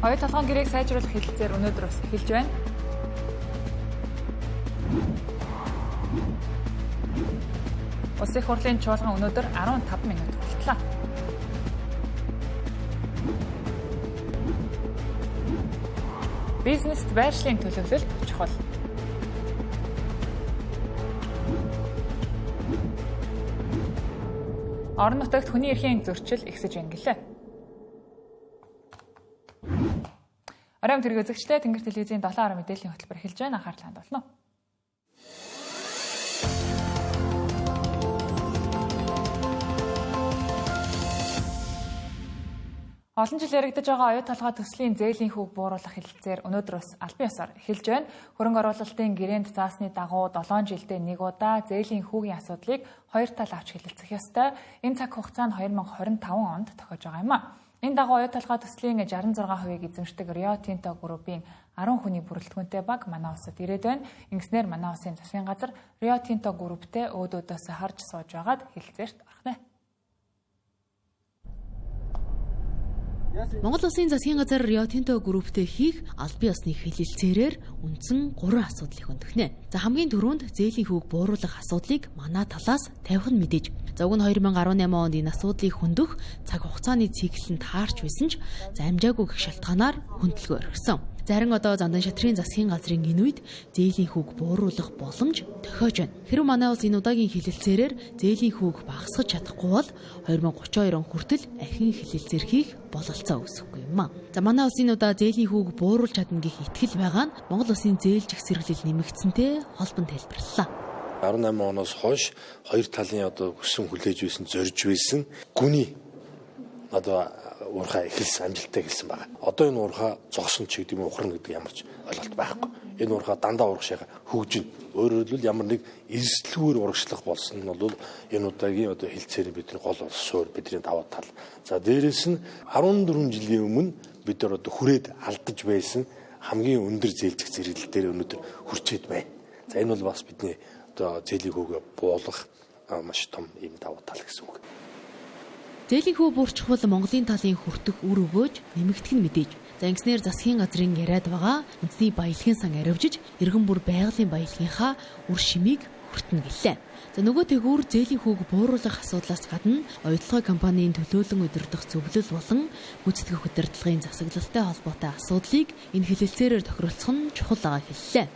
Хоёр толгойн гэрээг сайжруулах хэлэлцээр өнөөдөр бас эхэлж байна. Улсын их хурлын чуулган өнөөдөр 15 минут болтлоо. Бизнест байршлын төлөвлөлт чухал. Орон нутагт хүний эрхийн зөрчил ихсэж байна гэлээ. Оройн тэрэг үзэгчдээ Тэнгэр телевизийн 7 мэдээллийн хөтөлбөр эхэлж байна. Анхаарал хандуулна. Олон жил яригдж байгаа оюу толгой төслийн зээлийн хүүг бууруулах хэлэлцээр өнөөдөр бас албан ёсоор эхэлж байна. Хөрөнгө оруулалтын гэрээнд заасны дагуу 7 жилдээ нэг удаа зээлийн хүүгийн асуудлыг хоёр тал авч хэлэлцэх ёстой. Энэ цаг хугацаанд 2025 онд тохиож байгаа юм а. Энэ дагуу оюу толгой төслийн 66%-ийг эзэмшдэг Rio Tinto Group-ийн 10 хүний бүрэлдэхүүнтэй баг манай улсад ирээд байна. Ингэснээр манай улсын засгийн газар Rio Tinto Group-тэй өөдөөдөөс харж сууж байгаад хэлэлцээрт орхно. Монгол Улсын засгийн газар Rio Tinto Group-тэй хийх албан ёсны хэлэлцээрээр үндсэн 3 асуудлыг хөндөгнэ. За хамгийн түрүүнд зээлийн хүүг бууруулах асуудлыг манай талаас тавих нь мэдээж. За уг нь 2018 онд энэ асуудлыг хөндөх цаг хугацааны циклэнд таарч байсан ч амжаагүй гэх шалтгаанаар хөндлөгөө орхисон. Зарим одоо Зандан шатрын засгийн газрын энэ үед зээлийн хүүг бууруулах боломж тохиож байна. Хэрэв манай улс энэ удаагийн хэлэлцээрээр зээлийн хүүг багасгах чадахгүй бол 2032 он хүртэл ахин хэлэлцээр хийх бололцоо үүсэхгүй юм а. За манай улс энэ удаа зээлийн хүүг бууруулж чадна гэх итгэл байгаа нь Монгол улсын зээл жигсэрлэл нэмэгдсэнтэй холбон тайлбарлалаа. 18 оноос хойш хоёр талын одоо хүссэн хүлээж байсан, зорж байсан гүний одоо уурхай эхэлсэн, амжилттай эхэлсэн байгаа. Одоо энэ уурхай зогсон ч гэдэг юм ухрна гэдэг ямар ч ойлголт байхгүй. Энэ уурхай дандаа урагшаага хөгжин. Өөрөөр хэлбэл ямар нэг эрсдэлгүйр урагшлах болсон нь бол энэ удаагийн одоо хэлцээрийн бидний гол суурь, бидний даваа тал. За дээрэс нь 14 жилийн өмнө бид нар одоо хүрээд алдаж байсан хамгийн өндөр зээлзэх зэрэглэл дээр өнөөдөр хүрчээд байна. За энэ бол бас бидний одоо зээлийн хүүгээ буулгах маш том юм даваа тал гэсэн үг. Зээлийн хүү буурчихвал Монголын талын хүртэх үр өгөөж нэмэгдэх нь мэдээж. За ингэснээр засгийн газрын яриад байгаа үндэсний баялагын сан аривжиж иргэн бүр байгалийн баялагынхаа үр шимийг хүртэнэ гэлээ. За нөгөө тэгүүр зээлийн хүүг бууруулах асуудлаас гадна оюутлогын компанийн төлөөлөн удирдах зөвлөл болон гүйцэтгэх удирдлагын засаглалтай холбоотой асуудлыг энэ хэлэлцээрээр тохиролцох нь чухал байгаа хэллээ.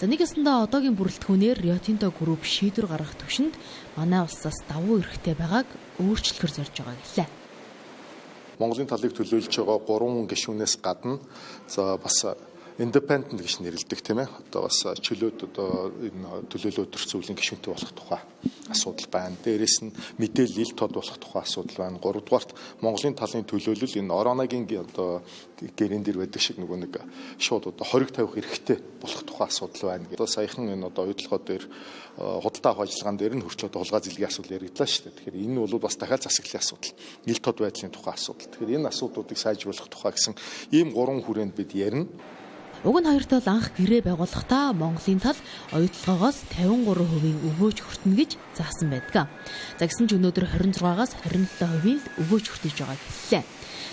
За нэг ясандаа одоогийн бүрэлдэхүүнээр Rio Tinto Group шийдвэр гаргах төвшөнд манай улсаас давуу эрхтэй байгааг өөрчлөхөр зорж байгаа гэлээ. Монголын талыг төлөөлж байгаа 3 гишүүнээс гадна за бас independent гэж нэрлэдэг тийм ээ. Одоо бас чөлөөт одоо энэ төлөөлөл өдөрцөвлийн гишүүнтэй болох тухай асуудал байна. Дээрээс нь мэдээлэл ил тод болох тухай асуудал байна. 3 дугаарт Монголын талын төлөөлөл энэ Оронагийн одоо гэрэн дээр байдаг шиг нөгөө нэг шууд одоо хориг тавих эрхтэй болох тухай асуудал байна. Одоо саяхан энэ одоо оюутлогоо дээр худалдаа авах ажиллагаан дээр нь хүртэл одоо хулгай зэлгийн асуудал яригдлаа шүү дээ. Тэгэхээр энэ бол бас дахиад засаглалын асуудал. Ил тод байдлын тухай асуудал. Тэгэхээр энэ асуудлуудыг сайжруулах тухай гэсэн ийм 3 хүрээнд бид ярина. Уг нь хоёр тал анх гэрээ байгуулахдаа Монголын тал оюутлогоогоос 53% өгөөж хүртэнэ гэж заасан байдаг. За гэсэн ч өнөөдөр 26-аас 27% өгөөж хүртэж байгааг хэллээ.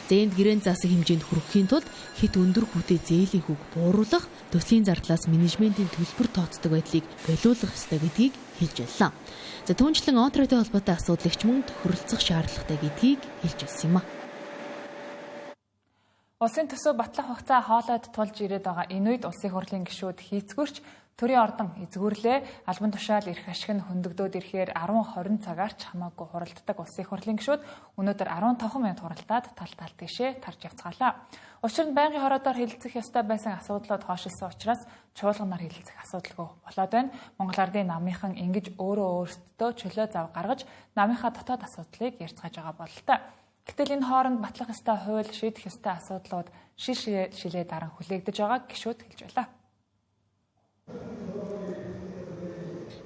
За энд гэрээнд заасан хэмжээнд хүрэхийн тулд хэд өндөр хүүтэй зээлийн хүүг бууруулах, төслийн зардлаас менежментийн төлбөр тооцдог байдлыг болиулах ёстой гэдгийг хэлж байлаа. За түүнчлэн онтройтой холбоотой асуудлыг ч мөн тохиролцох шаардлагатай гэдгийг хэлж байсан юм а. Улсын төсөв батлах хугацаа хоолойд тулж ирээд байгаа энэ үед улсын хурлын гишүүд хийцгүрч төрийн ордон эзгүүрлээ. Албан тушаал эрх ашиг нь хөндөгдөөд ирэхээр 10-20 цагаарч хамаагүй хуралддаг улсын хурлын гишүүд өнөөдөр 15 минут хуралдаад тал тишээ тарж явцгаалаа. Учир нь байнгын хороодоор хэлэлцэх ёстой байсан асуудлууд хоошилсан учраас чуулганаар хэлэлцэх асуудалгүй болоод байна. Монгол Ардын намынхан ингэж өөртөө чөлөө зав гаргаж намынхаа дотоод асуудлыг ярьцгааж байгаа бололтой. Гэтэл энэ хооронд батлах ёстой хууль, шийдэх ёстой асуудлууд шилээ даран хүлээгдэж байгааг гишүүд хэлж байлаа.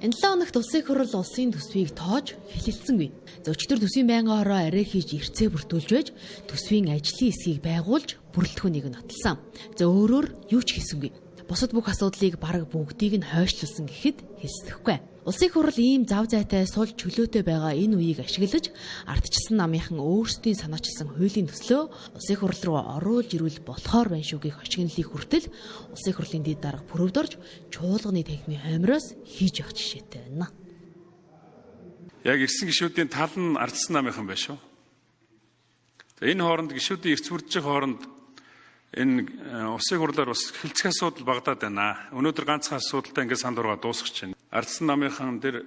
Энэ 7 хоногт улсын хурал улсын төсвийг тоож хэлэлцсэнгүй. Зөвчтөр төсвийн байнгын хороо арай хийж эрцээ бүртгүүлж байж төсвийн ажлын хэсгийг байгуулж бүрэлдэхүүнийг нь баталсан. За өөрөөр юу ч хийсэнгүй. Бусад бүх асуудлыг бараг бүгдийг нь хойшлуулсан гэхэд хэлсдэхгүй. Улсын их хурл ийм зав зайтай сул чөлөөтэй байгаа энэ үеийг ашиглаж ардчилсан намынхан өөрсдийн санаачилсан хуулийн төслөө улсын их хурл руу оруулж ирүүл болохоор байна шүү гэх хошигнолыг хүртэл улсын их хурлын дэд дарга бүрөвдөрж чуулганы танхимын хоймроос хийж явах жишээтэй байна. Яг ирсэн гишүүдийн тал нь ардчилсан намынхан байна шүү. Энэ хооронд гишүүдийн эрс бүрдчих хооронд энэ улсын хурлаар бас хилцэх асуудал багтаад байна. Өнөөдөр ганцхан асуудалтай ингээд санд ургаа дуусгаж байна. Ардсан намынхан дээр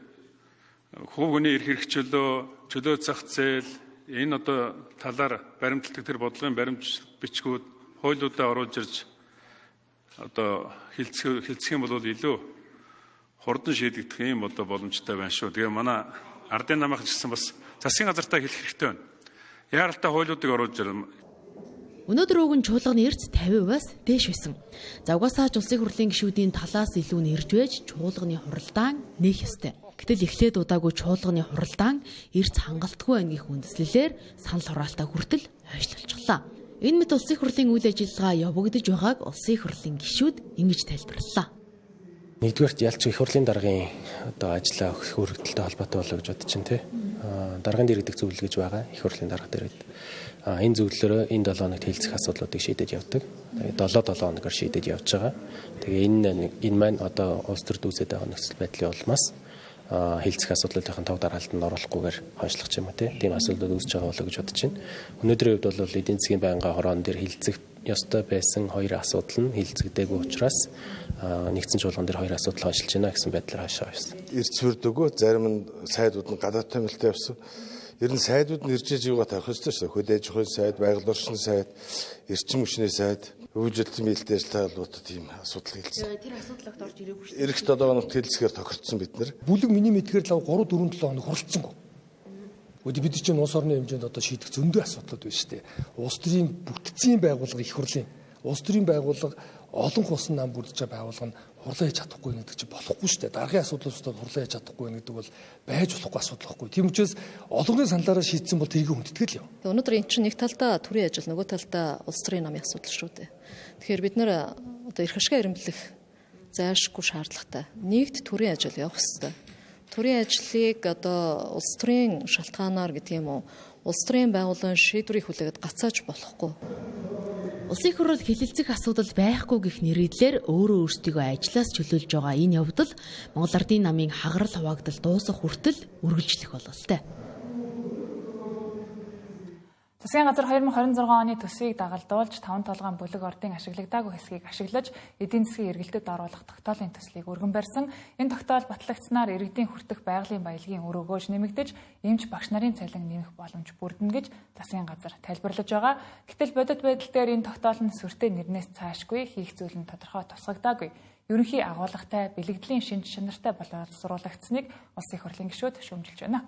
хувь хүний эрх чөлөө зах зээл энэ одоо талаар баримталдаг тэр бодлогын баримт бичгүүд хуулиудаа оруулж ирж одоо хилцэх юм бол илүү хурдан шийдэгдэх юм одоо боломжтой байна шүү. Тэгээ манай ардын намынхан гэсэн бас засгийн газартаа хэлэх хэрэгтэй байна. Яаралтай хуулиудыг оруулж ирнэ. Өнөөдөр уг нь чуулганы эрс 50%-аас дээш байсан. Завгасаач улсын хурлын гишүүдийн талаас илүү нь ирж байж чуулганы хуралдаан нээх ёстой. Гэтэл эхлээд удаагүй чуулганы хуралдаан эрс хангалтгүй байна гэх үндслэлээр санал хураалтаа хүртэл хойшлуулчихлаа. Энэ мэт улсын хурлын үйл ажиллагаа явагдаж байгааг улсын хурлын гишүүд ингэж тайлбарллаа. Нэгдүгээрт ялч их хурлын даргын одоо ажлаа хөрөгдөлтэй холбоотой болоо гэж бодож байна тий. Даргын дээр гэдэг зөвлөл гэж байгаа их хурлын дарга дээр. Энэ зөвлөлөөрөө энэ 7 хоногт хэлцэх асуудлуудыг шийдэж явдаг. Тэгээ 7 хоногор шийдэж явж байгаа. Тэгээ энэ маань одоо улс төр дүүсэд байгаа нөхцөл байдлын улмаас хэлцэх асуудлуудын тав дараалтанд оруулахгүйгээр хойшлох юм тий. Тийм асуудлууд үүсэж байгаа болоо гэж бодож байна. Өнөөдрийн хувьд бол эдийн засгийн байнгын хорон дээр хэлцэх ёстой байсан хоёр асуудал нь хэлцэгдээгүй учраас нэгдсэн чуулган дээр хоёр асуудал хойшилж байна гэсэн байдлаар хашаа явсан. Эрс бүрдэггүй зарим нь сайдууд нь гадаад томилттой явсан. Ер нь сайдууд нь ирж ижиг гоо тарах ёстой шүү. Хөдөө аж ахуйн сайд, байгаль орчны сайд, эрчим хүчний сайд, өвжөлтийн биелэлтэй ажиллагаалууд тийм асуудал хэлсэн. Тэр асуудлагт орж ирээгүй шүү. Эх 7 хоногт хэлцгээр тохирцсон бид нар. Бүлэг миний мэдгээр л 3-4-7 хоног хүрэлцэнгүй. Өдөр бид чинь улс орны хэмжээнд одоо шийдэх зөндөө асуудлууд байна шүү дээ. Улс төрийн бүтцийн байгууллага их хурлын улс төрийн байгууллага олон хусан нам бүрдэж байгаа байгууллага нь хурлаа хийж чадахгүй гэдэг чинь болохгүй шүү дээ. Даргын асуудлуудад хурлаа хийж чадахгүй гэдэг бол байж болохгүй асуудал байхгүй. Тийм учраас олонгийн саналаараа шийдсэн бол тэрийг хүндэтгэл юм. Өнөөдөр эн чинь нэг талдаа төрийн ажил, нөгөө талдаа улс төрийн намын асуудал шүү дээ. Тэгэхээр бид нэр одоо эрх ашиг эрэмблэх зайлшгүй шаардлагатай. Нэгд төрийн ажил явах хэрэгтэй. Төрийн ажлыг одоо улс төрийн шалтгаанаар гэдэг юм уу? Улс төрийн байгууллагын шийдвэрийг хүлээгээд гацааж болохгүй. Улсын их хурл хэлэлцэх асуудал байхгүй гэх нэрийдлэр өөрөө өөрсдийгөө ажлаас чөлөөлж байгаа энэ явдал Монгол Ардын намын хагарал хуваагдал дуусах хүртэл үргэлжлэх бололтой. Засгийн газар 2026 оны төсвийг дагалдуулж 5 толгойн бүлэг ордын ашиглагдаагүй хэсгийг ашиглаж эдийн засгийн эргэлтэд оруулах тогтоолын төслийг өргөн барьсан. Энэ тогтоол батлагдсанаар иргэдийн хүртэх байгалийн баялагын үр өгөөж нэмэгдэж, эмч багш нарын цалин нэмэх боломж бүрдэнэ гэж засгийн газар тайлбарлаж байгаа. Гэтэл бодит байдал дээр энэ тогтоол нь сүртэй нэрнээс цаашгүй хийх зүйл нь тодорхой тусгагдаагүй. Ерөнхий агуулгатай бэлэгдлийн шинж чанартай боловсруулагдсныг улсын их хурлын гишүүд шүүмжилж байна.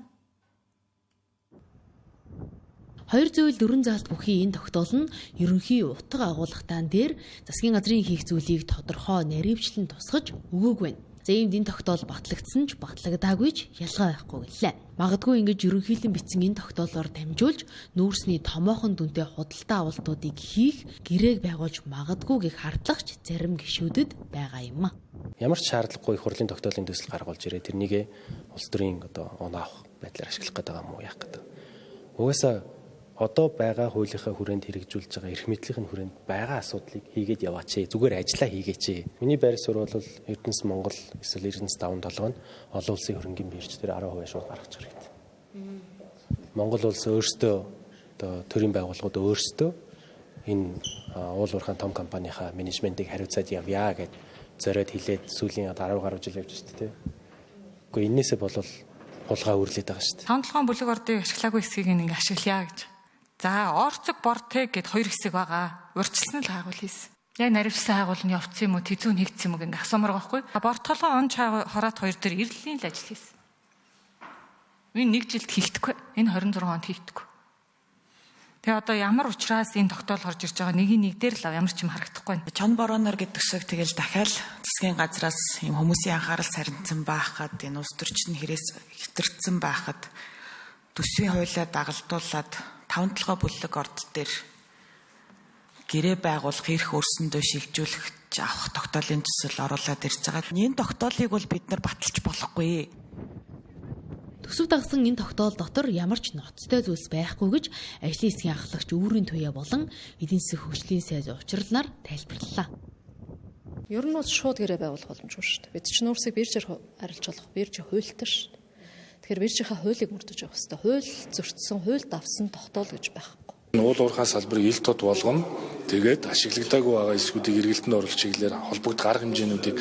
204 заалт бүхий энэ тогтоол нь ерөнхий утга агуулгатай дээр засгийн газрын хийх зүйлийг тодорхой наривчлан тусгаж өгөөгүй байна. За иймд энэ тогтоол батлагдсан ч батлагдаагүй ч ялгаа байхгүй гэлээ. Магадгүй ингэж ерөнхийлөн бичсэн энэ тогтоолоор дамжуулж нүүрсний томоохон дүнтэй худалдаа авалтуудыг хийх гэрээг байгуулж магадгүй гэх хардлагч зарим гишүүдэд байгаа юм а. Ямар ч шаардлагагүй их хурлын тогтоолын төсөл гаргуулж ирээ тэрнийг улс төрийн одоо оноо авах байдлаар ашиглах гэдэг юм уу яах гэдэг. Угаасаа одоо байгаа хуулийнхаа хүрээнд хэрэгжүүлж байгаа эрх мэдлийн хүрээнд байгаа асуудлыг хийгээд яваач. Зүгээр ажиллаа хийгээч. Миний байр суурь бол Эрдэнэс Монгол эсвэл Эрдэнэс 5-7 нь олон улсын хөрөнгөний бирж дээр 10% шууд гаргаж хэрэгтэй. Монгол улс өөрсдөө одоо төрийн байгууллагууд өөрсдөө энэ уул уурхайн том компанийнхаа менежментийг хариуцаад явъя гэж зориод хэлээд сүүлийн 10 гаруй жил явж байна тийм. Гэхдээ энээсээ бол хулгай үүрлээд байгаа шүү дээ. 5 бүлэг ордыг ашиглаагүй хэсгийг ингээ ашиглая гэж. За орцог бортэг гэд 2 хэсэг байгаа. Урьдчилсан л хайгуул хийсэн. Яг наривчлсан хайгуул нь явцсан юм уу, тэзүү нэгдсэн юм уу ингээ асуумаар байхгүй. Борт толгой он хороот 2 дээр иргэлийн л ажил хийсэн. Энэ 1 жилд хийхдэггүй. Энэ 26 онд хийхдэггүй. Тэгээ одоо ямар учраас энэ тогтоол гарч ирж байгаа нэг дээр л ямар ч юм харагдахгүй байна. Чон бороноор гэдэг шиг тэгэл дахиад засгийн газраас юм хүмүүсийн анхаарал сарнитсан байхад энэ улс төрчин хэрээс хэтэрсэн байхад төсвийн хуулиа дагалдуулаад 5 бүлэг орд дээр гэрээ байгуулах эрх өөрсөндөө шилжүүлэх авах тогтоолын төсөл оруулаад ирж байгаа. Энэ тогтоолыг бол бид нар баталж болохгүй. Төсөв дагсан энэ тогтоол дотор ямар ч ноцтой зүйлс байхгүй гэж ажлын хэсгийн ахлагч Үүрийн Туяа болон эдийн засгийн хөгжлийн сайд учрлаар тайлбарлалаа. Ер нь бол шууд гэрээ байгуулах боломжгүй шүү дээ. Бид чинь нүүрсийг биржээр арилж болох биржийн хуультай шүү дээ. Тэгэхээр биржийнхаа хуулийг мөрдөж явах хэрэгтэй. Хууль зөрчсөн, хууль давсан тогтоол гэж байхгүй. Уул уурхай салбарыг ил тод болгоно. Тэгээд ашиглагдаагүй байгаа эсгүүдийг эргэлтэнд оруулах чиглэлээр холбогд арга хэмжээнүүдийг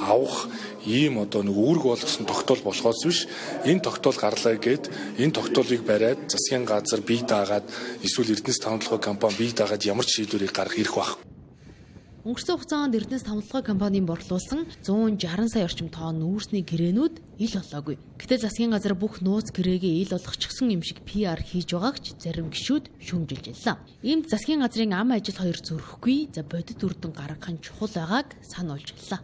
авах ийм нэг үүрэг болгосон тогтоол болохоос биш энэ тогтоол гарлаа гэд энэ тогтоолыг бариад засгийн газар бие даагаад эсвэл Эрдэнэс тавталгын компани бие даагаад ямар ч шийдвэрийг гаргах эрх байх. Өнгөрсөн хугацаанд Эрдэнэс тавталгын компанийн борлуулсан 160 сая орчим тонн нүүрсний гэрээнүүд ил болоогүй. Гэтэл засгийн газар бүх нууц гэрээгээ ил болгочихсон юм шиг PR хийж байгаагч зарим гишүүд шүүмжилж яллаа. Иймд засгийн газрын ам ажил хоёр зөрөхгүй бодит үр дүн гаргах нь чухал байгааг сануулж яллаа.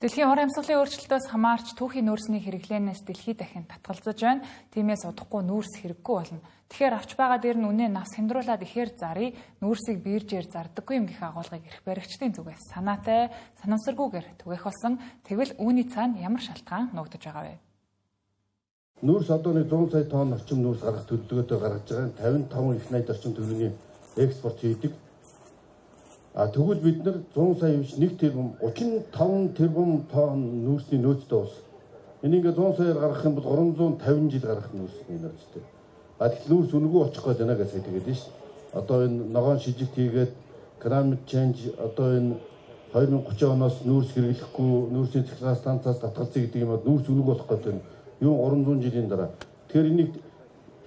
Дэлхийн ор амьсгалын өөрчлөлтөөс хамаарч түүхийн нүүрсний хэрэглээнээс дэлхий дахин татгалзаж байна. Тиймээс удахгүй нүүрс хэрэггүй болно. Тэгэхээр авч байгаа дээр нь үнэ нас хямдруулаад ихээр зарыг нүүрсийг биржээр зардаггүй юм гэх агуулгыг эрх баригчдын зүгээс санаатай, санамсаргүйгээр түгээх болсон. Тэгвэл үүний цаана ямар шалтгаан нуугдаж байгаа вэ? Нүүрс одоо 100 сая тонн орчим нүүрс гаргах төлөвлөгөөтэй гаргаж байгаа. 55 их найд орчим төгрөгийн экспорт хийдэг. Тэгвэл бид нар 100 сая биш 1 тэрбум 35 тэрбум тонн нүүрсний нөөцтэй ус. Энийг 100 саяар гаргах юм бол 350 жил гарах нүүрсний нөөцтэй. Тэгэхээр нүүрс үнэгүй очих гээд байна гэж хэлээд байна шүү. Одоо энэ ногоон шижигт хийгээд climate change одоо энэ 2030 оноос нүүрс хэрэглэхгүй нүүрсний цэцлэг станцаас татгалзъя гэдэг юм бол нүүрс үнэгүй болох гээд байна. Юу 300 жилийн дараа. Тэгэхээр энийг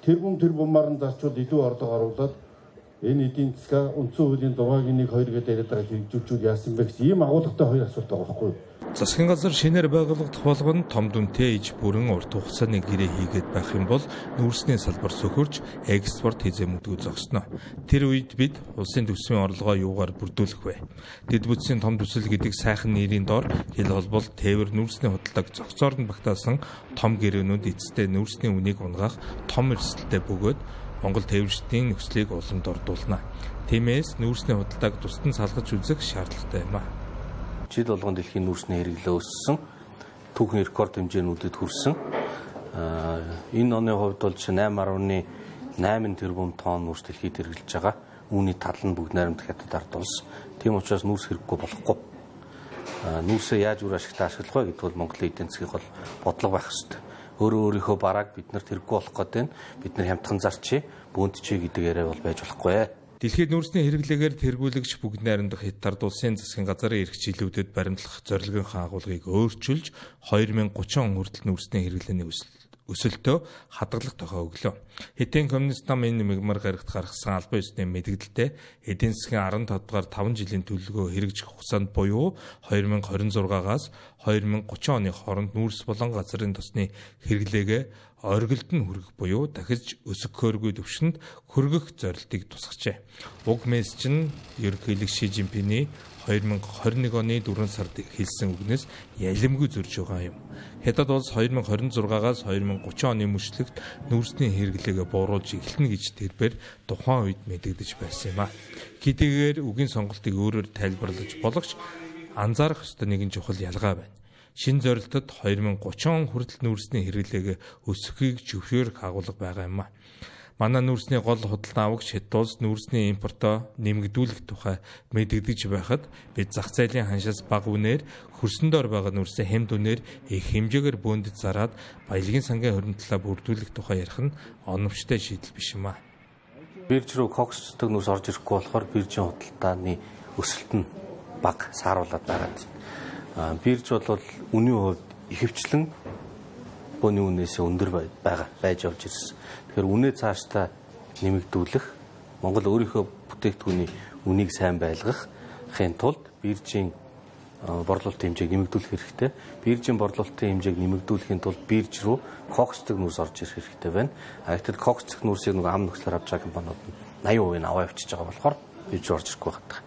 тэрбумаар нь зарчвал илүү орлого оруулаад энэ эдийн засгаа үндсэн хуулийн 6-1-2 гэдэг яриад байгаа хэрэгжүүлж яасан бэ гэсэн ийм агуулгатай хоёр асуулт байгаа байхгүй юу? Засгийн газар шинээр байгуулагдах болгоно том дүнтэй иж бүрэн урт хугацааны гэрээ хийгээд байх юм бол нүүрсний салбар сөхөрж экспорт хязгааргүй зогсно. Тэр үед бид улсын төсвийн орлогоо юугаар бүрдүүлэх вэ? Дэд бүтцийн том төсөл гэдэг сайхан нэрийн дор хил холбол тээвэр нүүрсний худалдааг зогсоор нь багтаасан том гэрээнүүд эцэстээ нүүрсний үнийг унгаах том эрсдэлтэй бөгөөд Монгол тээвэрчдийн нөхцөлийг уламд ордуулна. Тиймээс нүүрсний худалдааг тусдан салгаж үзэх шаардлагатай юм а. Жил болгон дэлхийн нүүрсний хэрэглээ өссөн, түүхэн рекорд хэмжээнүүдэд хүрсэн. Энэ оны хувьд бол 8.8 тэрбум тонн нүүрс дэлхийд хэрэглэж байгаа. Үүний тал нь бүгд найрамдах хятад ард улс. Тийм учраас нүүрс хэрэггүй болохгүй. Нүүрсээ яаж үр ашигтай ашиглах вэ гэдэг бол Монголын эдийн засгийн гол бодлого байх ёстой. Өөрийнхөө барааг бид нарт хэрэггүй болох гэдэг нь бид нар хямдхан зарчий, бүүндчий гэдэг яриа бол байж болохгүй. Дэлхийд нүүрсний хэрэглээгээр тэргүүлэгч бүгд найрамдах хятад улсын засгийн газрын эрх жилүүдэд баримтлах зорилгынхаа агуулгыг өөрчилж 2030 он хүртэл нүүрсний хэрэглээний өсөлтөө хадгалах тохио өглөө. Хэдийн коммунист нам энэ мигмар гарагт гаргасан албан ёсны мэдээлэлтэй эдийн засгийн 15 дугаар 5 жилийн төлөвлөгөө хэрэгжих хугацаанд буюу 2026-аас 2030 оны хооронд нүүрс болон газрын тосны хэрэглээгээ оргилд нь хүргэх буюу дахиж өсөхөөргүй төвшөнд хүргэх зорилтыг тусгажээ. Уг мессеж нь ерөнхийлөгч Ши Жинпиний 2021 оны 4 сард хэлсэн үгнээс ялимгүй зөрж байгаа юм. Хятад улс 2026-аас 2030 оны мөчлөгт нүүрсний хэрэглээгээ бууруулж эхэлнэ гэж тэрбээр тухайн үед мэдэгдэж байсан юм а. Хэдийгээр үгийн сонголтыг өөрөөр тайлбарлаж болохч анзаарах ёстой нэгэн чухал ялгаа байна. Шинэ зорилтод 2030 он хүртэл нүүрсний хэрэглээгээ өсөхийг зөвшөөрөх агуулга байгаа юм а. Манай нүүрсний гол худалдан авагч Хятад улс нүүрсний импортоо нэмэгдүүлэх тухай мэдэгдэж байхад бид зах зээлийн ханшаас бага үнээр хөрсөн дор байгаа нүүрсээ хэмд үнээр их хэмжээгээр бөөндөд зараад баялагын сангийн хоригдлоо бүрдүүлэх тухай ярих нь оновчтой шийдэл биш юм а. Бирж рүү коксчдаг нүүрс орж ирэхгүй болохоор биржийн худалдааны өсөлт нь бага сааруулаад байгаа. Бирж бол үнийн хувьд ихэвчлэн бөөний үнээс өндөр байж явж ирсэн. Тэгэхээр үнээ цаашдаа нэмэгдүүлэх, Монгол өөрийнхөө бүтээгдэхүүний үнийг сайн байлгахын тулд биржийн борлуулалтын хэмжээг нэмэгдүүлэх хэрэгтэй. Биржийн борлуулалтын хэмжээг нэмэгдүүлэхийн тулд бирж рүү коксдаг нүүрс орж ирэх хэрэгтэй байна. Гэтэл коксдаг нүүрсийг ам нөхцлөөр авч байгаа компаниуд нь 80% аваа явчихж байгаа болохоор бирж орж ирэхгүй байна.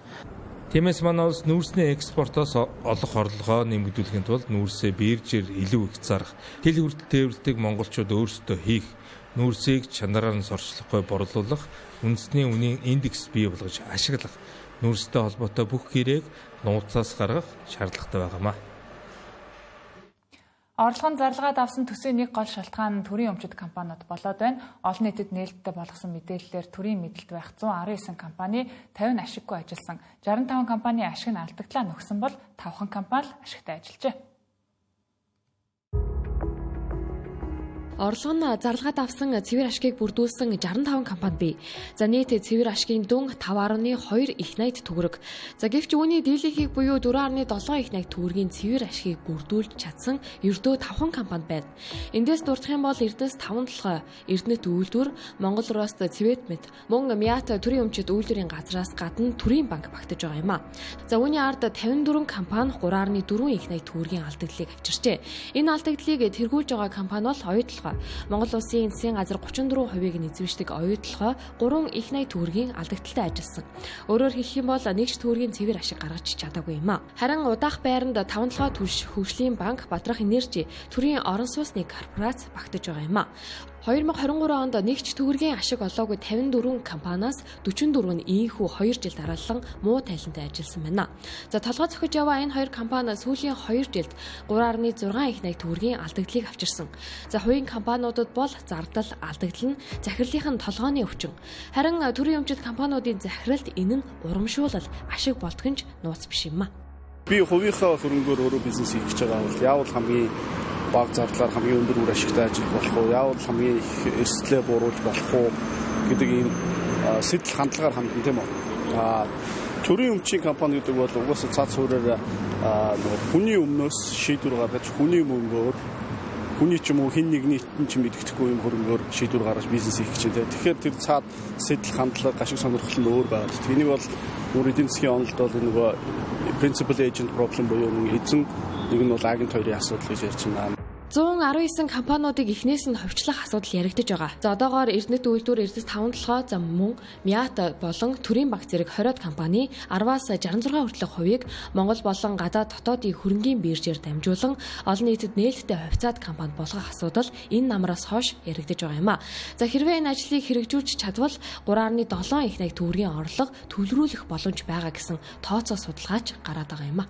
Тиймээс манай улс нүүрсний экспортоос олох орлогоо нэмэгдүүлэхийн тулд нүүрсээ биржээр илүү их зарах, хил хүртэл тээвэрлтийг монголчууд өөрсдөө хийх, нүүрсийг чанараар нь сорчлохгүй борлуулах, үндэсний үнийн индекс бий болгож ашиглах, нүүрстэй холбоотой бүх гэрээг нууцаас гаргах шаардлагатай байгаамаа. Орлогын зарлагад авсан төсвийн нэг гол шалтгаан нь төрийн өмчит компаниуд болоод байна. Олон нийтэд нээлттэй болгосон мэдээллээр төрийн мэдэлд байх 119 компани 50 ашиггүй ажилласан. 65 компани ашиг нь алдагдлаа нөхсөн бол 5 компани л ашигтай ажиллажээ. Орлого нь зарлагад авсан цэвэр ашгийг бүрдүүлсэн 65 компани бий. За нийт цэвэр ашгийн дүн 5.2 их найт төгрөг. За гэвч үүний дийлэнхийг буюу 4.7 их найт төгрөгийн цэвэр ашгийг бүрдүүлж чадсан ердөө 5 компани байна. Эндээс дурдах юм бол Эрдэнэс 5 толгой, Эрдэнэт үйлдвэр, Монгол Рост Цэветмет, мөн Мят төрийн өмчит үйлдвэрийн газраас гадна төрийн банк багтаж байгаа юм а. За үүний ард 54 компани 3.4 их найт төгрөгийн алдагдлыг авчирчээ. Энэ алдагдлыг тэргүүлж байгаа компани бол оюутлогоо Монгол Улсын засгийн газар 34%-ийг эзэмшдэг оюутлогоо 3 их найт төгрөгийн алдагдaltaй ажилласан. Өөрөөр хэлэх юм бол нэгж төгрөгийн цэвэр ашиг гаргаж чадаагүй юм а. Харин удаах байранд 5 толгой түлш хөгжлийн банк, Бадрах энержи, төрийн орон сууцны корпорац багтаж байгаа юм а. 2023 онд нэгж төгрөгийн ашиг олоогүй 54 компаниас 44 нь ийхүү 2 жил дараалан муу тайлантай ажилласан байна. За толгой зохиж яваа энэ 2 компани сүүлийн 2 жилд 3.6 их найт төгрөгийн алдагдлыг авчирсан. За хувийн компаниудад бол зардал, алдагдал нь захирлынхын толгойн өвчин. Харин төрийн өмчит компаниудын захиралд энэ нь урамшуулал, ашиг болдгонч нууц биш юм а. Би хувийнхаа хөрөнгөөр өөрөө бизнес хийж байгаа бол яавал хамгийн бага зардлаар хамгийн өндөр үр ашигтай ажиллах болох уу, яавал хамгийн их эрсдлээ бууруулж болох уу гэдэг ийм сэтэл хандлагаар хандсан тийм үү. Төрийн өмчийн компани гэдэг бол угаасаа цаад суурьаар хүний өмнөөс шийдвэр гаргаж, хүний мөнгөөр хүний ч юм уу хин нэгний ч мэддэхгүй юм хөрөнгөөр шийдвэр гаргаж бизнес хийх гэж байна. Тэгэхээр тэр цаад сэтэл хандлага, ашиг сонирхол нь өөр байгаад. Энийг бол эдийн засгийн онолд бол нөгөө principal agent problem буюу эзэн нэг нь бол агент хоёрын асуудал гэж ярьж байна. 119 компаниудыг эхнээс нь ховчлох асуудал яригдж байгаа. За одоогоор Эрдэнэт үйлдвэр, Эрдэнэс 5 толгой, за мөн Мят болон Төрийн банк зэрэг 20 компани 10-аас 66 хүртэлх хувийг Монгол болон гадаад дотоодын хөрөнгийн биржээр дамжуулан олон нийтэд нээлттэй хувьцаат компани болгох асуудал энэ намраас хойш яригдж байгаа юм а. За хэрвээ энэ ажлыг хэрэгжүүлж чадвал 3.7 их найт төгрөгийн орлого төвлөрүүлэх боломж байгаа гэсэн тооцоо судалгаач гараад байгаа юм а.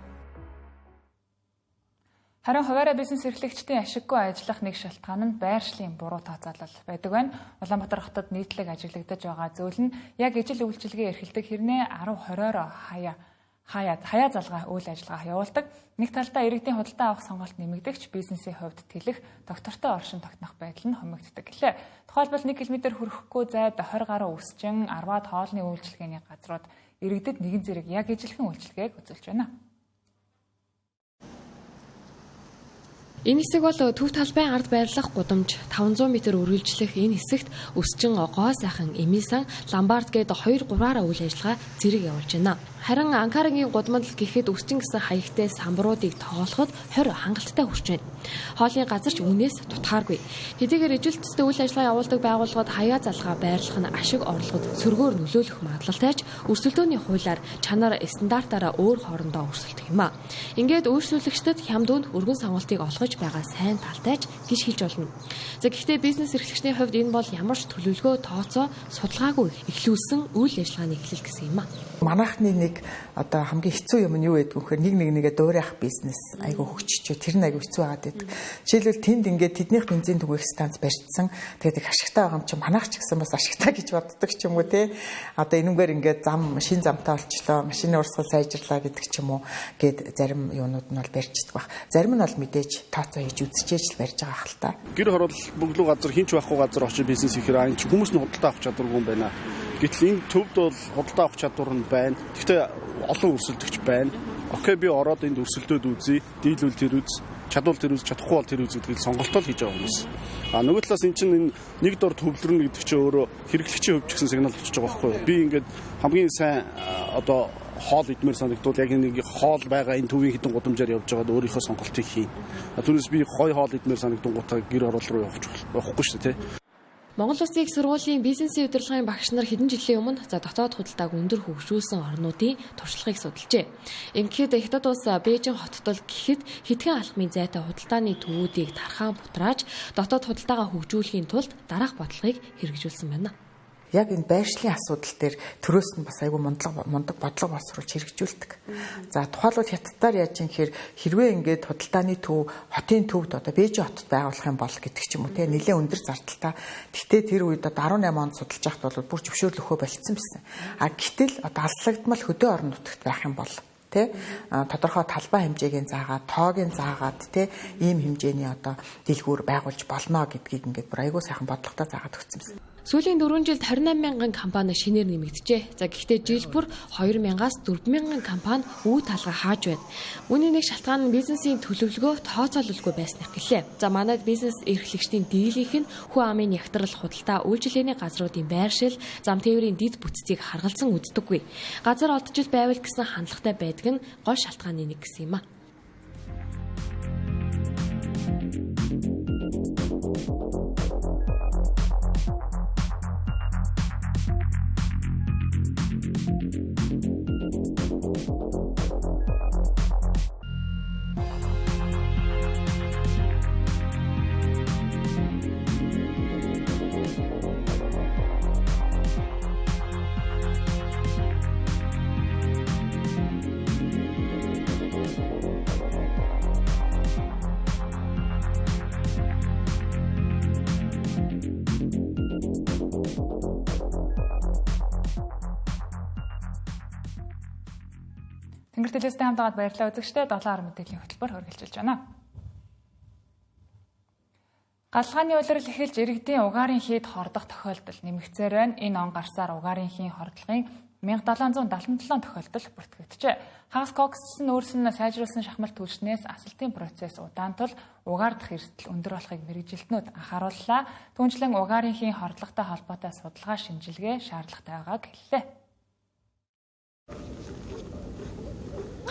Харин хуваарай бизнес эрхлэгчдийн ашиггүй ажиллах нэг шалтгаан нь байршлын буруу тооцоолол байдаг байна. Улаанбаатар хотод нийтлэг ажиглагдаж байгаа зөвлөн яг ижил үйлчилгээ эрхэлдэг хэрнээ 10-20-оор хаяа залгаа үйл ажиллагаа явуулдаг. Нэг талдаа иргэдийн худалдаа авах сонголт нэмэгдэгч бизнесийн хувьд тэлэх доктортой оршин тогтнох байдал нь хомигддог гэлээ. Тухайлбал 1 км хүрэхгүй зайд 20 гаруй үсчин 10-аад хоолны үйлчилгээний газрууд иргэдэд нэгэн зэрэг яг ижилхэн үйлчилгээг үзүүлж байна. Энэ хэсэг бол төв талбайн ард байрлах гудамж 500 м үргэлжлэх энэ хэсэгт өсчин гоо сайхан эмисэн ламбард гээд 2-3-аараа үйл ажиллагаа зэрэг явуулж байна. Харин Анкарагийн гудамд гэхэд өсчин гэсэн хаягтай самбаруудыг тоглоход 20 хангалттай хүрч байна. Хоолны газар ч үнээс тутгааргүй. Хэдийгээр ижилттэй үйл ажиллагаа явуулдаг байгууллагууд хаяа залгаа байрлах нь ашиг орлогод сөргөөр нөлөөлөх магадлалтайч өрсөлдөөний хуулиар чанар стандартаараа өөр хоорондоо өрсөлдөх юм а. Ингээд үйлчлүүлэгчдэд хямдуунд өргөн сонголтыг олгож байгаа сайн талтайч гэж хэлж болно. За гэхдээ бизнес эрхлэгчний хувьд энэ бол ямар ч төлөвлөгөө тооцоо судалгаагүй эхлүүлсэн үйл ажиллагааны эхлэл гэсэн юм а. Манайхны нэг одоо хамгийн хэцүү юм нь юу гэдэг вэ гэхээр нэгээ дөөрөх бизнес айгүй хөгжиж тэр нь айгүй хэцүү байгаад байдаг. Жишээлбэл тэнд ингээд тэднийх бензин түгээх станц барьцсан. Тэгээд их ашигтай байгаа юм чи манайх ч гэсэн бас ашигтай гэж боддог ч юм уу те. Одоо энүүгээр ингээд шин замтай болчлоо, машины урсгал сайжрлаа гэдэг ч юм уу гээд зарим юунууд нь бол барьждаг баг. Зарим нь бол мэдээж тооцоо хийж үзчихээж л барьж байгаа хэл та. Гэр хороол бөглөө газар хинч байхгүй газар очиж бизнес хийхээр энэ хүмүүс нь худалдаа авах чадваргүй юм байна. Гэтэл энэ төвд бол худалдаа авах чадвар нь байна. Гэхдээ олон өрсөлдөгч байна. Окей би ороод энд өрсөлдөөд үзье. Дийлүүл тэр үз, чадвал тэр үз, чадахгүй бол тэр үз гэдгийг сонголтоо хийж байгаа хүмүүс. Нөгөө талаас эн чинь энэ нэг дор төвлөрнө гэдэг чинь өөрөө хэрэглэгчийн хувьд ч гэсэн сигнал болчихж байгаа байхгүй юу? Би ингээд хамгийн сайн одоо хоол идмээр санагдвал яг нэг хоол байгаа энэ төвийн хідэн гудамжаар явж байгаад өөрийнхөө сонголтыг хийн. Түүнээс би гоё хоол идмээр санагдангуудаа гэр орол руу явахгүй шүү дээ, тэ. Монгол Улсын их сургуулийн бизнесийн удирдлагын багш нар хэдэн жилийн өмнө дотоод худалдааг өндөр хөгжүүлсэн орнуудын туршлагыг судалжээ. Ингэхэд Хятад улс Бээжин хотод гэхэд хэдхэн алхмын зайтай худалдааны төвүүдийг тархаан бутрааж дотоод худалдаагаа хөгжүүлэхийн тулд дараах бодлогыг хэрэгжүүлсэн байна. яг энэ байршлын асуудал дээр төрөөс нь бас айгүй мундаг бодлого боловсруулж хэрэгжүүлдэг. За тухайлбал хятадаар яаж юм хэрвээ ингээд худалдааны төв хотын төвд одоо Бээжин хотод байгуулах юм бол гэдэг ч юм уу те нэлээд өндөр зардалтай. Гэтэ тэр үед одоо 18 онд судалж байхад бол бүр зөвшөөрлөхөө болцсон байсан. Гэтэл одоо алслагдмал хөдөө орон нутагт байх юм бол тэ тодорхой талбай хэмжээгийн заагаад тоогийн заагаад тэ ийм хэмжээний одоо дэлгүүр байгуулж болно гэдгийг ингээд бүр айгүй сайхан бодлоготой заагаад өгсөн юм. Сүүлийн 4 жилд 28 мянган компани шинээр нэмэгдэжээ. За гэхдээ жил бүр 2000-аас 4000 компани үе талгаа хааж байна. Үүний нэг шалтгаан нь бизнесийн төлөвлөгөө тооцоололгүй байсныг гэлээ. За манайд бизнес эрхлэгчдийн дийлийнх нь хүн амын ягтрал худалдаа үйлчилгээний газруудын байршил, зам тээврийн дэд бүтцийг харгалзан үздэггүй. Газар олдож байвал гэсэн хандлагатай байдаг нь гол шалтгааны нэг гэсэн юм а. Тэнгэр телевизтэй хамтдаа баярлалаа үзэгчдээ 7 мэдээллийн хөтөлбөр хүргэлжилж байна. Галхааны улирал эхэлж иргэдийн угаарын хийд хордох тохиолдол нэмэгцээр байна. Энэ он гарсаар угаарын хийн хордлогын 1777 тохиолдол бүртгэгджээ. Хагас Кокс нь өөрсөн нь сайжруулсан шахмал түлшнээс асалтын процесс удаан тул угаардах эрсдэл өндөр болохыг мэргэжилтнүүд анхаарууллаа. Түүнчлэн угаарын хийн хордлоготой холбоотой судалгаа шинжилгээ шаардлагатай байгааг хэллээ.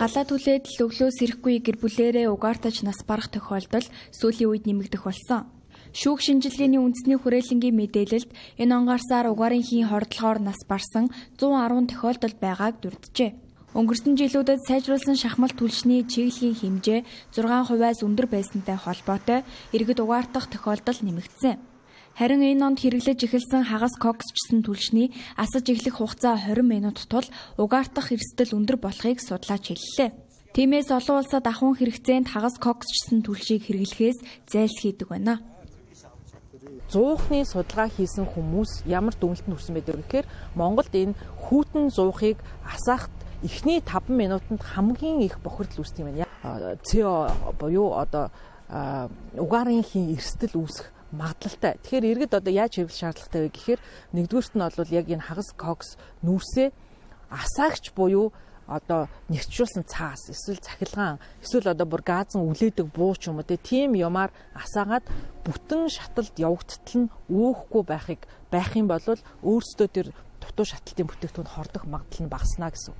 Галаа түлээд л өглөө сэрэхгүй гэр бүлээрээ угаартаж нас барах тохиолдол сүүлийн үед нэмэгдэх болсон. Шүүх шинжилгээний үндэсний хүрээлэнгийн мэдээлэлд энэ он гарсаар угаарын хийн хордлогоор нас барсан 110 тохиолдол байгааг дурджээ. Өнгөрсөн жилүүдэд сайжруулсан шахмал түлшний чиглэлийн хэмжээ 6%-аас өндөр байсантай холбоотой иргэд угаартах тохиолдол нэмэгдсэн. Харин энэ онд хэрэглэж эхэлсэн хагас коксчсан түлшний асаж эхлэх хугацаа 20 минут тул угаартах эрсдэл өндөр болохыг судлаач хэллээ. Тиймээс олон улсад ахуйн хэрэгцээнд хагас коксчсан түлшийг хэрэглэхээс зайлсхийдэг байна. 100-ны судалгаа хийсэн хүмүүс ямар дүгнэлтэнд хүрсэн байдаг вэ гэхээр Монголд энэ хүүтэн 100-ыг асаахт эхний 5 минутанд хамгийн их бохирдол үүсдэг юм байна. CO буюу одоо угаарын хийн эрсдэл үүсэх магадлалтай. Тэгэхээр иргэд одоо яаж хэрэглэх шаардлагатай вэ гэхээр нэгдүгüүрт нь бол яг энэ хагас кокс нүүрсээ асаагч буюу одоо нэгтжүүлсэн цаас эсвэл цахилгаан эсвэл одоо бүр газан үлээдэг буу ч юм уу тийм юмар асаагаад бүтэн шаталд явагдтал нь өөхгүй байх юм бол өөрсдөө тэр дутуу шаталтын бүтээгдэхүүн хордох магадлал нь багаснаа гэсэн.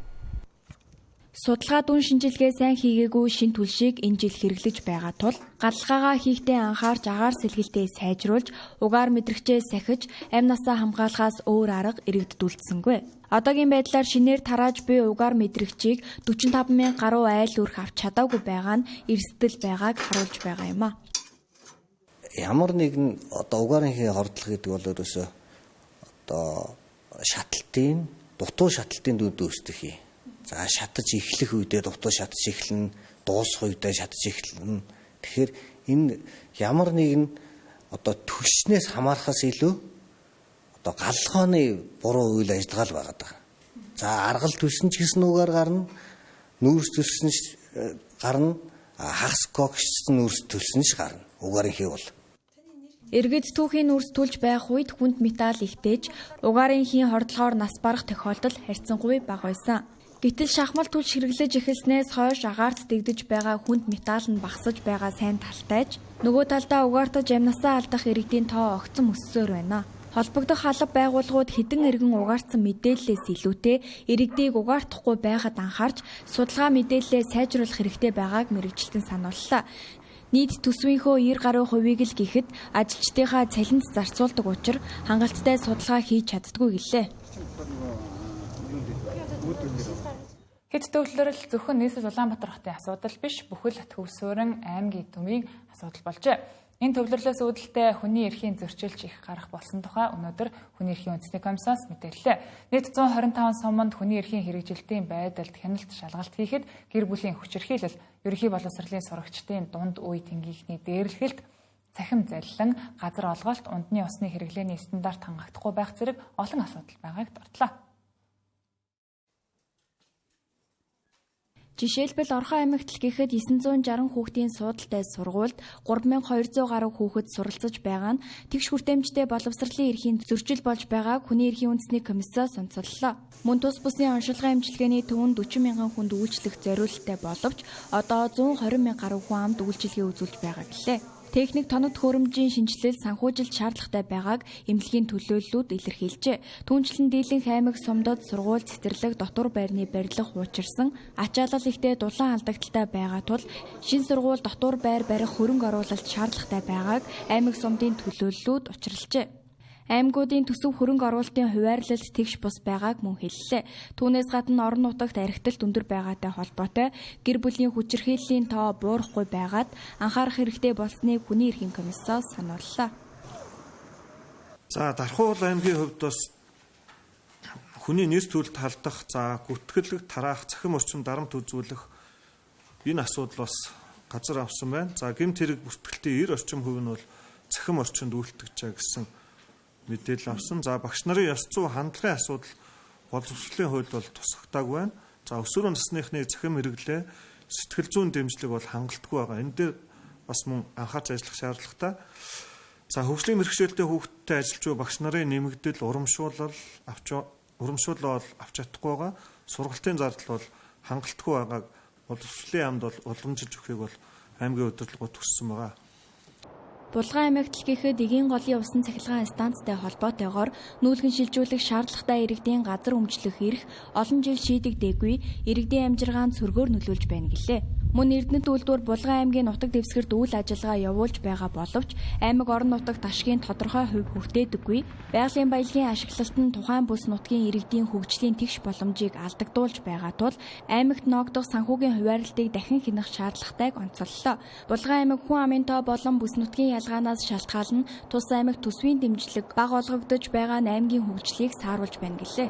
Судалгаа дүн шинжилгээ сайн хийгээгүй шин түлшийг энэ жил хэрэглэж байгаа тул галхаагаа хийхдээ анхаарч агаар сэлгэлтээ сайжруулж угаар мэдрэгчээ сахиж амь насаа хамгаалахаас өөр арга иргэдүүлсэнгүй. Одоогийн байдлаар шинээр тарааж буй угаар мэдрэгчийг 45,000 гаруй айл өрх авч чадаагүй байгаа нь эрсдэл байгааг харуулж байгаа юм а. Ямар нэгэн одоо угаарын хийн хордлого гэдэг бол ерөөсөө одоо шаталтын дутуу шаталтын дүнд үүсдэг юм. За шатаж эхлэх үедээ дутуу шатаж эхлэн, дуусах үедээ шатаж эхлэн. Тэгэхээр энэ ямар нэгэн одоо түлшнээс хамаарахаас илүү одоо галхооны буруу үйл ажиллагаа л байгаад байгаа. За аргал түлсэн ч гэсэн үгээр гарна, нүүрс түлсэн ч гарна, хагас коксчсан нүүрс түлсэн ч гарна. Угаарын хий бол. Иргэд түүхийн нүүрс түлж байх үед хүнд металл ихтээж угаарын хийн хордлогоор нас барах тохиолдол харьцангуй бага байсан. Гэтэл шахмал түлш хэрэглэж эхэлснээс хойш агаарт дэгдэж байгаа хүнд металл нь багасж байгаа сайн талтайж нөгөө талдаа угаартаж амнасаа алдах иргэдийн тоо огцом өссөөр байна. Холбогдох алба байгууллагууд хэдэн иргэн угаартсан мэдээллээс илүүтэй иргэдийг угаартахгүй байхад анхаарч судалгаа мэдээллээ сайжруулах хэрэгтэй байгааг мэргэжилтэн санууллаа. Нийт төсвийнхөө 90 гаруй хувийг л гэхэд ажилчдынхаа цалинд зарцуулдаг учраас хангалттай судалгаа хийж чаддгүй гэлээ. Хэд төвлөрөл зөвхөн нийслэл Улаанбаатар хотын асуудал биш, бүхэл Төв Суурин аймгийн төмийн асуудал болжээ. Энэ төвлөрлөөс үүдэлтэй хүний эрхийн зөрчилж их гарах болсон тухай өнөөдөр хүний эрхийн үндэсний комиссаас мэдээллээ. Нийт 125 суманд хүний эрхийн хэрэгжилтийн байдалд хяналт шалгалт хийхэд гэр бүлийн хүчирхийлэл, ерөнхий боловсролын сурагчдын дунд үе тэнгийнхний дээрлэхэлт, цахим заллан, газар олголт, ундны усны хэрэглээний стандарт хангагдахгүй байх зэрэг олон асуудал байгааг дурдлаа. Жишээлбэл Орхон аймагт л гэхэд 960 хүүхдийн суудалтай сургуульд 3200 гаруй хүүхэд суралцж байгаа нь тэгш хүртээмжтэй боловсролын эрхийн зөрчил болж байгааг хүний эрхийн үндэсний комиссаас онцоллоо. Мөн тус бүсийн оншилгын эмчилгээний төвөнд 40 мянган хүнд үйлчлэх зориулалттай боловч одоо 120 мянга гаруй хүн амд үйлчилгээ үзүүлж байгаа гэлээ. Техник тоног төхөөрөмжийн шинжилэл санхүүжилт шаардлагатай байгааг эмнэлгийн төлөөллүүд илэрхийлжээ. Түүнчлэн дийлэнх аймаг сумдад сургууль, цэцэрлэг, дотор байрны барилга хуучирсан, ачаалал ихтэй дулаан алдагдaltaй байгаа тул шин сургууль, дотор байр барих хөрөнгө оруулалт шаардлагатай байгааг аймаг сумдын төлөөллүүд учруулжээ. Аймагуудын төсөв хөрөнгө оруулалтын хуваарлалт тэгш бус байгааг мөн хэллээ. Түүнээс гадна орон нутагт архиталт өндөр байгаатай холбоотой гэр бүлийн хүчирхийллийн тоо буурахгүй байгаад анхаарах хэрэгтэй болсныг хүний эрхийн комиссаас санууллаа. За Дархуул аймгийн хувьд бас хүний нэр төлөлт халдах, гүтгэлэг, тараах, цахим орчинд дарамт үзүүлэх энэ асуудал бас газар авсан байна. За гэмт хэрэг бүртгэлтийн 90 орчим хувь нь бол цахим орчинд үйлдэж байгаа гэсэн мэдээлэл авсан. За багш нарын ёс зүй хандлагын асуудал боловсролын хуульд бол тусгагдаагүй байна. За өсвөр насныхны цахим хэрэглээ, сэтгэл зүйн дэмжлэг бол хангалтгүй байгаа. Энэ дээр бас мөн анхаарч ажиллах шаардлагатай. За хөгжлийн мэргэжлтэй хүүхдтэй ажиллаж буй багш нарын нэмэгдэл, урамшуулал авч чадахгүй байгаа. Сургалтын зардал бол хангалтгүй байгааг боловсролын яамд бол уламжилж өгөхийг бол аймгийн удирдлагууд төссөн байгаа. Булган аймагт л гэхэд эгийн голын усан цахилгаан станцтай холбоотойгоор нүүлгэн шилжүүлэх шаардлагатай иргэдийн газар өмчлөх эрх олон жил шийдэгдээгүй, иргэдийн амжиргаанд сөргөөр нөлөөлж байна гэлээ. Мөн Эрдэнэт үйлдвэр Булган аймгийн нутаг дэвсгэрт үйл ажиллагаа явуулж байгаа боловч аймаг орон нутагт ашигын тодорхой хувь хүртээдэггүй, байгалийн баялагын ашиглалт нь тухайн бүс нутгийн иргэдийн хөгжлийн тэгш боломжийг алдагдуулж байгаа тул аймагт ногдох санхүүгийн хуваарлтыг дахин хянах шаардлагатайг онцоллоо. Булган аймаг хүн амын тоо болон бүс нутгийн ялгаанаас шалтгаална тус аймаг төсвийн дэмжлэг бага олгогдож байгаа аймгийн хөгжлийг сааруулж байна гэлээ.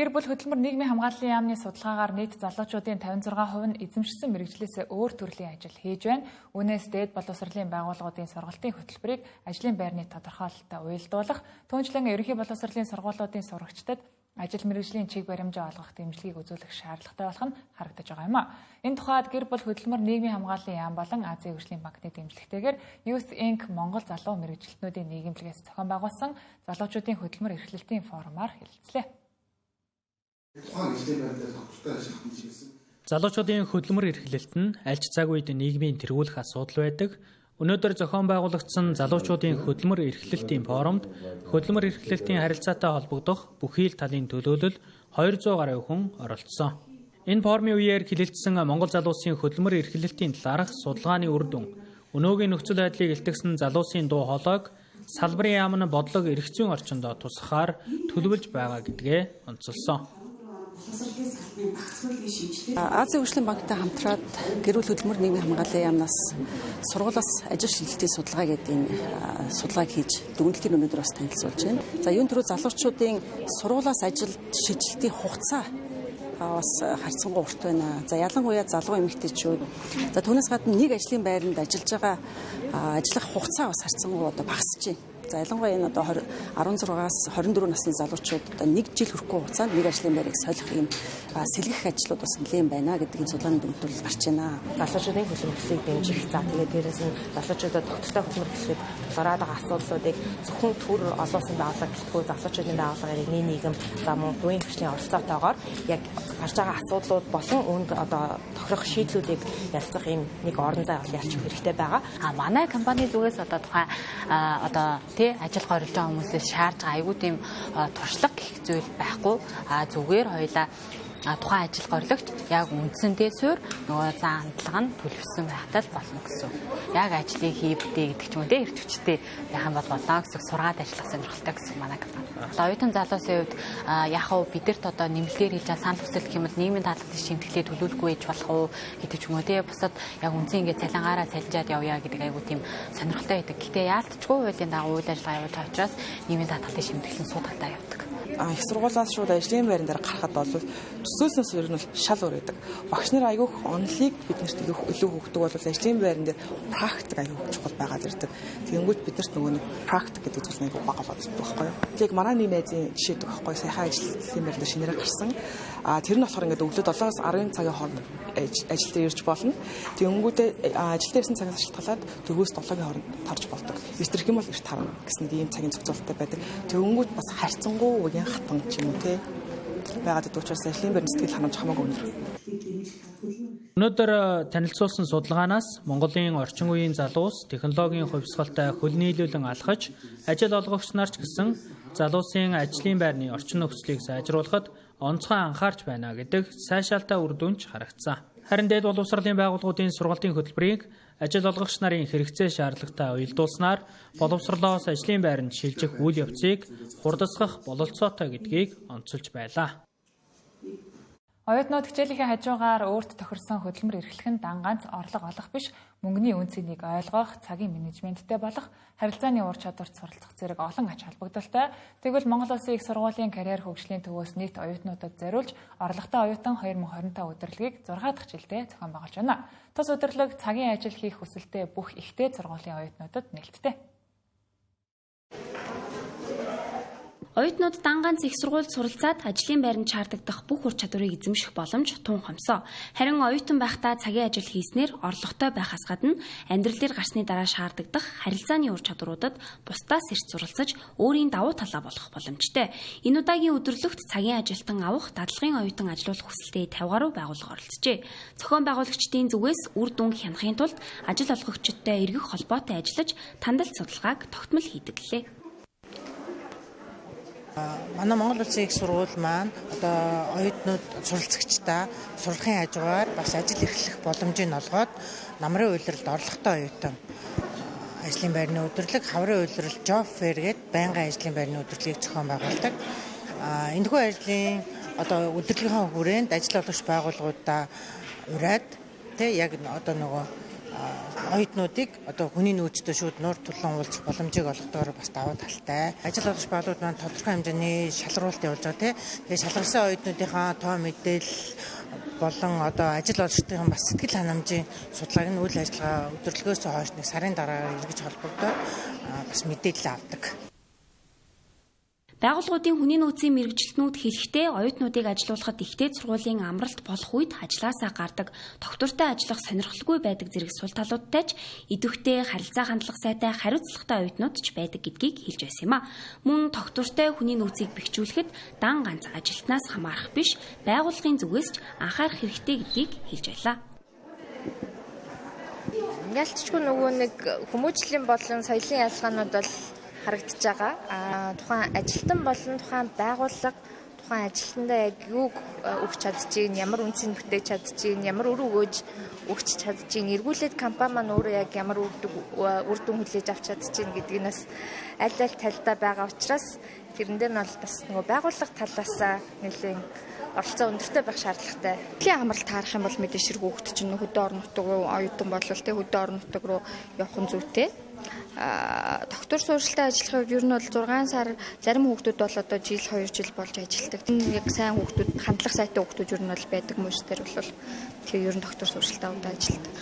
Гэр бүл хөтөлмөр нийгмийн хамгааллын яамны судалгаагаар нийт залуучуудын 56% нь эзэмшсэн мэргэжлээс өөр төрлийн ажил хийж байна. Үүнээс дээд боловсролын байгууллагуудын сургалтын хөтөлбөрийг ажлын байрны тодорхойлолттой уялдуулах, түүнчлэн ерөнхий боловсролын сургуулиудын сурагчдад ажил мэргэжлийн чиг баримжаа олгох дэмжлэгийг үзүүлэх шаардлагатай болох нь харагдаж байгаа юм а. Энэ тухайд гэр бүл хөтөлмөр нийгмийн хамгааллын яам болон Азийн хөгжлийн банкны дэмжлэгтэйгээр Youth Inc Монгол залуу мэргэжилтнүүдийн нийгэмлэгээс зохион байгуулсан залуучуудын хөтөлмөр эрхлэлтийн форумаар хэлэлцлээ. Залуучуудын хөдөлмөр эрхлэлт нь аль ч цаг үед нийгмийн тэргүүлэх асуудал байдаг. Өнөөдөр зохион байгуулагдсан залуучуудын хөдөлмөр эрхлэлтийн форумд хөдөлмөр эрхлэлтийн харилцаатай холбогдох бүхий л талын төлөөлөл 200 гаруй хүн оролцсон. Энэ форумын үеэр хэлэлцсэн Монгол залуусын хөдөлмөр эрхлэлтийн талаарх судалгааны үр дүн, өнөөгийн нөхцөл байдлыг илтгэсэн залуусын дуу хоолойг салбарын яам нь бодлого эрх зүйн орчинд тусахаар төлөвлөж байгаа гэдгээ онцолсон. Азийн хөгжлийн банктай хамтраад гэр бүл хөдөлмөр нийгмийн хамгааллын яамнаас сургуулиас ажил шилжилтийн судалгаа гэдэг энэ судалгааг хийж дүгнэлтийн өнөөдөр бас танилцуулж байна. За юун төрөө залуучуудын сургуулиас ажил шилжилтийн хугацаа бас харьцангуй урт байна. За ялангуяа залуу эмэгтэйчүүд. За түүнээс гадна нэг ажлын байранд ажиллаж байгаа ажиллах хугацаа бас харьцангуй одоо багасж байна. За ялангуяа энэ одоо 16-аас 24 насны залуучууд одоо 1 жил хүрэхгүй хугацаанд нэг ажлын байрыг солих ийм сэлгэх ажлууд бас нэлээд байна гэдгийг судалгааны дүгнэлт гарч байна. Залуучуудын хөлбөмбөлийг дэмжих. За тэгээд дээрэс нь залуучуудад тогтвортой хөдөлмөр гэхэд тулгараад байгаа асуудлуудыг зөвхөн төр олоосын байгууллага гэлтгүй залуучуудын байгууллагын нийгэм за мөн хувийн хвшлийн оролцоотойгоор яг гарч байгаа асуудлууд болон үүнд одоо тохирох шийдлүүдийг ялцах ийм нэг орон зай ялчих хэрэгтэй байгаа. Манай компани зүгээс одоо тухайн одоо тий ажил горилж байгаа хүмүүсээс шаардж байгаа айгүй тийм туршлага гэх зүйл байхгүй. Зүгээр хоёлаа тухайн ажил горилагч яг үндсэндээ суурь нөгөө зан хандлага нь төлөвсөн байхтаа л болно гэсэн. Яг ажлыг хийбдээ гэдэг ч юм уу тий эрт хүчтэй яхан бол болоо гэсэн сургаад ажиллах сонирхолтой гэсэн манай компани. Одоо оюутан залуусын хувьд яг хөө бидэрт одоо нэмэлтээр хийж байгаа санал хүсэл гэх юм бол нийгмийн даатгалын шимтгэлээ төлөвлөхгүй байж болох уу гэдэг ч юм уу тий бусад яг үндсэн ингээд цалингаараа салжаад явъя гэдэг айгуу тийм сонирхолтой байдаг. Гэтэ яалтчгүй хуулийн дагуу үйл ажиллагаа явуулж байгаа учраас нийгмийн даатгалын шимтгэл нь суудалтай явдаг. Их сургуулиас шууд ажлын байран дээр гарахад бол төсөөлснөөс ер нь шал өөр байдаг. Багш нар аягүй онлыг биднэрт илүү хөгдөг бол ажлын байран дээр практик аягүй чухал байгаад ирдэг. Тэгэнгүүт биднэрт нөгөө нэг практик гэдэг зүйл аягүй бага болдог байхгүй юу. Тэг манай нэг найзын жишээ дэх байхгүй сайхан ажлын байран дээр шинээр гарсан. Тэр нь болохоор ингээд өглөө 7-аас 10 цагийн хооронд ажил дээр ирж болно. Тэгэнгүүтээ ажил дээрсэн цагаас шалтгаалаад 4-өөс 7-гийн хооронд тарж болдог. Эрт юм бол эрт тарна гэсэн ийм цагийн зохицуулалттай байдаг. Тэгэнгүүт бас харьцангуй үеийн хатан ч юм уу те байгаад идэх учраас ажлын байрны сэтгэл ханамж хамаагүй өндөр. Өнөөдөр танилцуулсан судалгаанаас Монголын орчин үеийн залуус технологийн хувьсгалтай хөл нийлүүлэн алхаж ажил олгогч нар ч гэсэн залуусын ажлын байрны орчин нөхцөлийг сайжруулахад онцгой анхаарч байна гэдэг сайшаалтай үр дүнч харагдсан. Харин дээд боловсролын байгууллагуудын сургалтын хөтөлбөрийг ажил олгогч нарын хэрэгцээ шаардлагатай уялдуулснаар боловсролоос ажлын байранд шилжих үйл явцыг хурдасгах бололцоотой гэдгийг онцолж байлаа. Оюутнууд хичээлийнхээ хажуугаар өөрт тохирсон хөдөлмөр эрхлэх нь дан ганц орлого олох биш, мөнгөний үн цэнийг ойлгох, цагийн менежменттэй болох, харилцааны ур чадварт суралцах зэрэг олон ач холбогдолтой. Тэгвэл Монгол Улсын их сургуулийн карьер хөгжлийн төвөөс нийт оюутнуудад зориулж орлоготой оюутан 2025 удирдлагыг 6 дахь жилдээ зохион байгуулж байна. Тус удирдлага цагийн ажил хийх хүсэлтэй бүх ихтэй сургуулийн оюутнуудад нээлттэй. Оюутнууд дан ганц их сургуульд суралцаад ажлын байранд шаардлагадах бүх ур чадварыг эзэмших боломж тун хомсоо. Харин оюутан байхдаа цагийн ажил хийснээр орлоготой байхаас гадна амьдрал дээр гарсны дараа шаардлагадах харилцааны ур чадваруудад бусдаас эрт суралцаж өөрийн давуу талаа болох боломжтой. Энэ удаагийн өдөрлөгт цагийн ажилтан авах дадлагын оюутан ажилуулах хүсэлтэй 50 гаруй байгууллага оролцжээ. Зохион байгуулагчдын зүгээс үр дүнг хянахын тулд ажил олгогчдтой эргэх холбоотой ажиллаж тандалт судалгааг тогтмол хийдэг лээ. Манай Монгол Улсын их сургууль маань одоо оюутнууд суралцагчдаа сургахын хажуугаар бас ажил эрхлэх боломжийг олгоод намрын улиралд орлоготой оюутан ажлын байрны удирдлага, хаврын улирал job fair гэдэг байнгын ажлын байрны удирдлагыг зохион байгуулдаг. Энэхүү ажлын одоо удирдлагын хүрээнд ажил олгогч байгууллагуудаа ураад яг одоо нөгөө оюутнуудыг одоо хүний нөөцтэй шууд нуур тулан уулзах боломжийг олгодоор бас давуу талтай. Ажил олгогч байгууллагууд маань тодорхой хэмжээний шалралт явуулж байгаа. Тэгээ шалгарсан оюутнуудынхаа тоо мэдээлэл болон одоо ажил олгогчдын бас сэтгэл ханамжийн судалгааг нь үйл ажиллагаа өдөрлөгөөс хойш нэг сарын дараа эргэж холбогдоод бас мэдээлэл авдаг. Байгууллагуудын хүний нөөцийн мэргэжилтнүүд хэлэхдээ оюутнуудыг ажилуулахад ихтэй сургуулийн амралт болох үед ажилласаа гардаг, тогтвортой ажиллах сонирхолгүй байдаг зэрэг сул талуудтай ч идэвхтэй харилцаа хандлага сайтай хариуцлагатай оюутнууд ч байдаг гэдгийг хэлж байсан юм а. Мөн тогтвортой хүний нөөцийг бэхжүүлэхэд дан ганц ажилтнаас хамаарах биш, байгууллагын зүгээс ч анхаарах хэрэгтэй гэдгийг хэлж байлаа. Ялцчгүй нөгөө нэг хүмүүжлийн болон соёлын ялгаанууд бол харагдаж байгаа. Тухайн ажилтан болон тухайн байгууллага тухайн ажилтнаа яг юу өгч чадчихээн, ямар үнцийг бүтээж чадчихээн, ямар өр өгөөж өгч чадчихээн, эргүүлээд компани маань өөрөө яг ямар үр дүн хүлээж авч чадчихээн гэдгийг нас аль талдаа байгаа учраас тэрэн дээр нь бол бас нөгөө байгууллага талаас нэлээд оролцоо өндөртэй байх шаардлагатай. Хөдлийн амралт таарах юм бол мэдээж хэрэг хүүхэд чинь хөдөө орон нутаг руу оюутан болвол тэ хөдөө орон нутаг руу явах нь зүйтэй. Доктор суурилтад ажиллахад ер нь бол 6 сар зарим хүүхдүүд бол одоо жил 2 жил болж ажилладаг. Яг сайн хүүхдүүд, хандлах сайтай хүүхдүүд ер нь бол байдаг хүмүүс дээр бол тэгээ ер нь доктор суурилтад ажилладаг.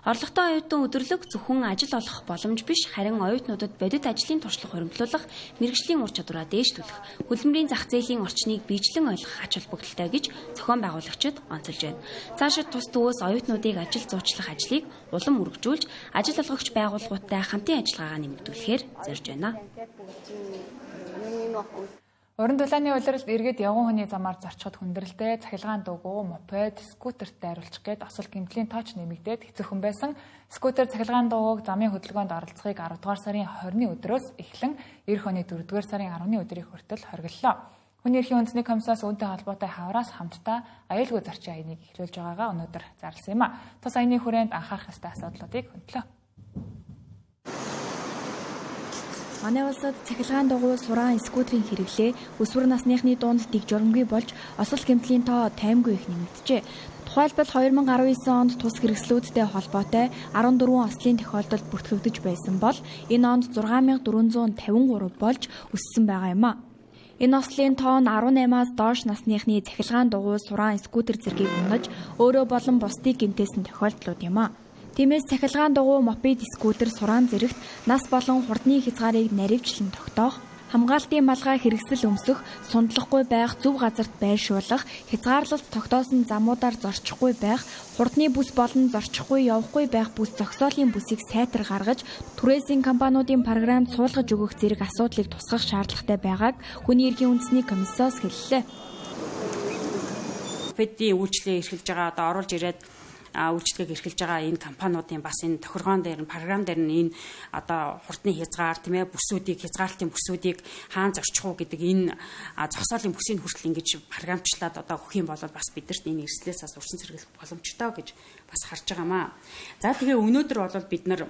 Орлоготой оюутан өдөрлөг зөвхөн ажил олох боломж биш, харин оюутнуудад бодит ажлын туршлага хуримтлуулах, мэргэжлийн ур чадвараа дээшлүүлэх, хөдөлмөрийн зах зээлийн орчныг биечлэн ойлгох ач холбогдолтой гэж зохион байгуулагчид онцолж байна. Цаашид тус төвөөс оюутнуудыг ажил зуучлах ажлыг улам үргэлжлүүлж, ажил олгогч байгууллагуудтай хамтын ажиллагаагаа нэмэгдүүлэхээр зорж байна. Уран дулааны улиралд эргээд явган хүний замаар зорчиход хүндрэлтэй цахилгаан дуугүй, мопед, скутертэй хариулчих гээд осол гэмтлийн тооч нэмэгдээд хэцүүхэн байсан. Скутер цахилгаан дууг замын хөдөлгөөнд оролцохыг 10 дугаар сарын 20-ны өдрөөс эхлэн эх оны 4 дугаар сарын 10-ны өдрийн хүртэл хориглолоо. Хүний эрхийн үндэсний комиссаас үүнтэй холбоотой хавраас хамтдаа аюулгүй зарчим аяныг эхлүүлж байгаагаа өнөөдөр зарласан юм а. Тус аяны хүрээнд анхаарах ёстой асуудлуудыг хөндлөө. Манай улсад цахилгаан дугуй, сураан, скутерийн хэрэглээ өсвөр насныхны дунд дэг журамгүй болж осол гэмтлийн тоо таймгүй их нэмэгджээ. Тухайлбал 2019 онд тус хэрэгслүүдтэй холбоотой 14 ослын тохиолдол бүртгэгдэж байсан бол энэ онд 6453 болж өссөн байгаа юм а. Энэ ослын тоо нь 18-аас доош насныхны цахилгаан дугуй, сураан, скутер зэргийг унаж өөрөө болон бусдыг гэмтээсэн тохиолдлууд юм а. Тиймээс цахилгаан дугуй, мопед, скутер, сураан зэрэгт нас болон хурдны хязгаарыг наривчлан тогтоох, хамгаалтын малгай хэрэгсэл өмсөх, сундлахгүй байх, зөв газарт байршуулах, хязгаарлалт тогтоосон замуудаар зорчихгүй байх, хурдны бүс болон зорчихгүй явахгүй байх бүс зогсоолын бүсийг сайтар гаргаж, түрээсийн компаниудын програмд суулгаж өгөх зэрэг асуудлыг тусгах шаардлагатай байгааг Хүний эрхийн үндэсний комиссаас хэллээ. Мопедийн үйлчлэгээ эрхэлж байгаа одоо оруулж ирээд үйлчлэгийг эрхэлж байгаа энэ компаниудын бас энэ тохиргоон дээр нь програм дээр нь энэ одоо хурдны хязгаар тийм ээ бүсүүдийг хязгаарлалтын бүсүүдийг хаана зорчих уу гэдэг энэ зогсоолын бүсийн хүртэл ингэж програмчлаад одоо өгөх юм бол бас бидэрт энэ эрсдлээс бас урьдчилан сэргийлэх боломжтой гэж бас харж байгаамаа. За тэгээ өнөөдөр бол бид нар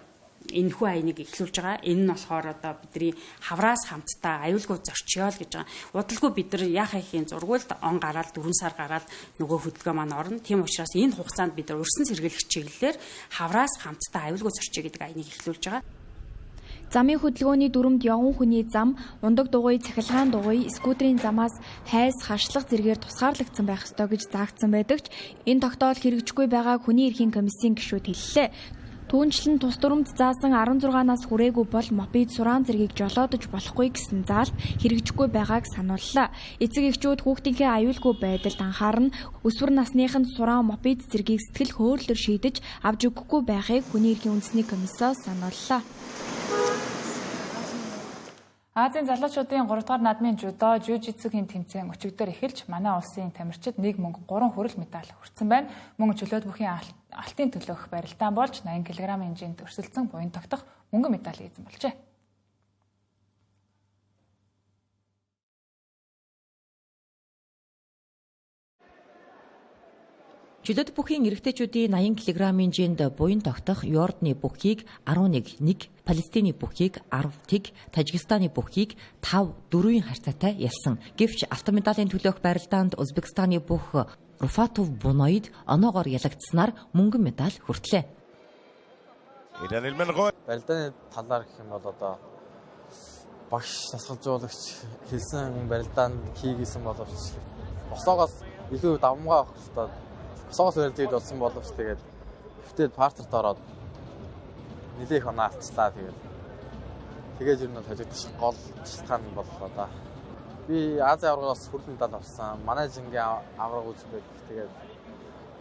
энэ хүү аяныг эхлүүлж байгаа. Энэ нь болохоор одоо бидний хавраас хамтдаа аюулгүй зорчиё л гэж байгаа. Удалгүй бид нар яах ихийн зургуулд он гараад 4 сар гараад нөгөө хөдөлгөөн маань орно. Тийм учраас энэ хугацаанд бид нар урьдчилан сэргийлэх чиглэлээр хавраас хамтдаа аюулгүй зорчиё гэдэг аяныг эхлүүлж байгаа. Замын хөдөлгөөний дүрмд явган хүний зам, ундаг дугуй, цахилгаан дугуй, скутерийн замаас хайс, хашлах зэргээр тусгаарлагдсан байх ёстой гэж заагдсан байдаг ч энэ тогтоол хэрэгжихгүй байгааг Хүний эрхийн комиссийн гишүүд хэллээ. Түүнчлэн тус дүрмд заасан 16-наас хүрээгүй бол мопед, сураан зэргийг жолоодож болохгүй гэсэн заалт хэрэгжихгүй байгааг санууллаа. Эцэг эхчүүд хүүхдийнхээ аюулгүй байдалд анхаарна, өсвөр насныханд сураан, мопед зэргийг сэтгэл хөдлөлөөр шийдэж авч өгөхгүй байхыг Хүний эрхийн үндэсний комиссаас санууллаа. Азийн залуучуудын 3 дугаар наадмын жудо, жижитсугийн тэмцээн өчигдөр эхэлж манай улсын тамирчид 1 мөнгө 3 хүрэл медаль хүртсэн байна. Мөн чөлөөт бүхийн алтын төлөөх барилдаан болж 80 кг хэмжээнд өрсөлдсөн буян тогтох мөнгөн медаль эзэн болжээ. Чөлөөт бүхийн эрэгтэйчүүдийн 80 кг хэмжээнд буян тогтох Йорданы бүхийг 11-1, Палестины бүхийг 10-1, Тажикстаны бүхийг 5-4-ийн харьцаатай ялсан. Гэвч алтан медалийн төлөөх барилдаанд Узбекистаны бүх Руфатов Буноид оноогоор ялагдсанаар мөнгөн медаль хүртлээ. Барилдааны талаар гэх юм бол одоо багш тасгалжуулагч хэлсэн барилдаанд хийгээсэн боловч босоогоос илүү давмгаа авах хэрэгтэй. Босоогоос барилдаад болсон боловч тэгээд хэвтээд партнерт ороод нэлээх оноо авчлаа тэгээд ер нь тажигдчих гол шалтгаан боллоо да. Би Азийн аврагаас хүрэл медаль авсан. Манай жингийн авраг Узбек тэгээд